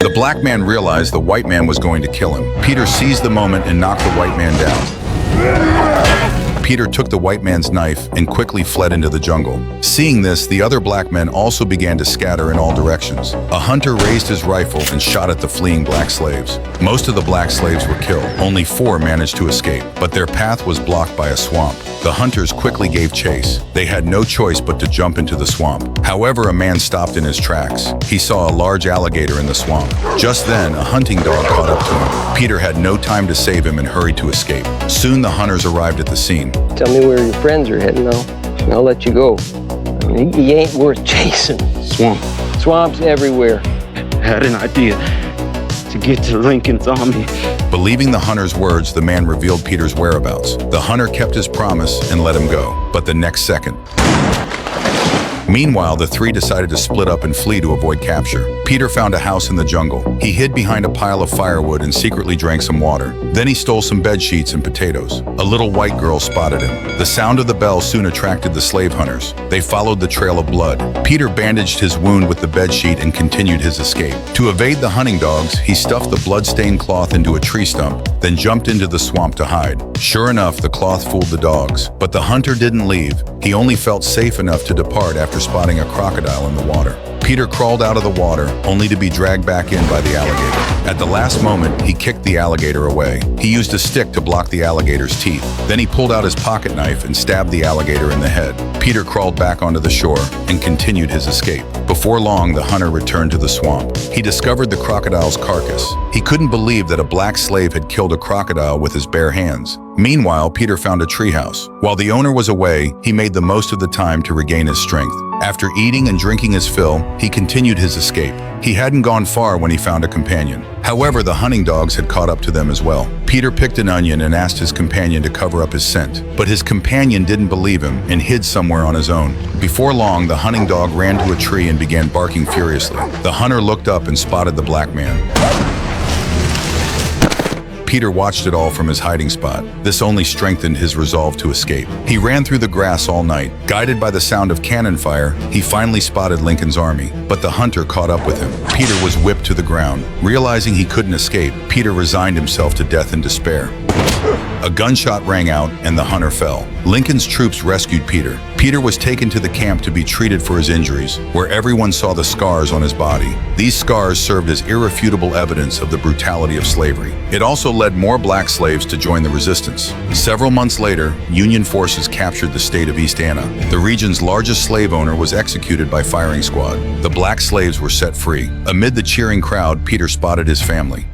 The black man realized the white man was going to kill him. Peter seized the moment and knocked the white man down. Peter took the white man's knife and quickly fled into the jungle. Seeing this, the other black men also began to scatter in all directions. A hunter raised his rifle and shot at the fleeing black slaves. Most of the black slaves were killed. Only 4 managed to escape, but their path was blocked by a swamp. The hunters quickly gave chase. They had no choice but to jump into the swamp. However, a man stopped in his tracks. He saw a large alligator in the swamp. Just then, a hunting dog caught up to him. Peter had no time to save him and hurried to escape. Soon the hunters arrived at the scene. Tell me where your friends are heading now, and I'll let you go. I mean, he ain't worth chasing. Swamp. Swamps everywhere. Had an idea to get to Lincoln's army. Believing the hunter's words, the man revealed Peter's whereabouts. The hunter kept his promise and let him go. But the next second... Meanwhile, the 3 decided to split up and flee to avoid capture. Peter found a house in the jungle. He hid behind a pile of firewood and secretly drank some water. Then he stole some bed sheets and potatoes. A little white girl spotted him. The sound of the bell soon attracted the slave hunters. They followed the trail of blood. Peter bandaged his wound with the bed sheet and continued his escape. To evade the hunting dogs, he stuffed the blood-stained cloth into a tree stump, then jumped into the swamp to hide. Sure enough, the cloth fooled the dogs. But the hunter didn't leave. He only felt safe enough to depart after spotting a crocodile in the water. Peter crawled out of the water, only to be dragged back in by the alligator. At the last moment, he kicked the alligator away. He used a stick to block the alligator's teeth. Then he pulled out his pocket knife and stabbed the alligator in the head. Peter crawled back onto the shore and continued his escape. Before long, the hunter returned to the swamp. He discovered the crocodile's carcass. He couldn't believe that a black slave had killed a crocodile with his bare hands. Meanwhile, Peter found a treehouse. While the owner was away, he made the most of the time to regain his strength. After eating and drinking his fill, he continued his escape. He hadn't gone far when he found a companion. However, the hunting dogs had caught up to them as well. Peter picked an onion and asked his companion to cover up his scent. But his companion didn't believe him and hid somewhere on his own. Before long, the hunting dog ran to a tree and began barking furiously. The hunter looked up and spotted the black man. Peter watched it all from his hiding spot. This only strengthened his resolve to escape. He ran through the grass all night. Guided by the sound of cannon fire, he finally spotted Lincoln's army. But the hunter caught up with him. Peter was whipped to the ground. Realizing he couldn't escape, Peter resigned himself to death in despair. A gunshot rang out and the hunter fell. Lincoln's troops rescued Peter. Peter was taken to the camp to be treated for his injuries, where everyone saw the scars on his body. These scars served as irrefutable evidence of the brutality of slavery. It also led more black slaves to join the resistance. Several months later, Union forces captured the state of East Anna. The region's largest slave owner was executed by firing squad. The black slaves were set free. Amid the cheering crowd, Peter spotted his family.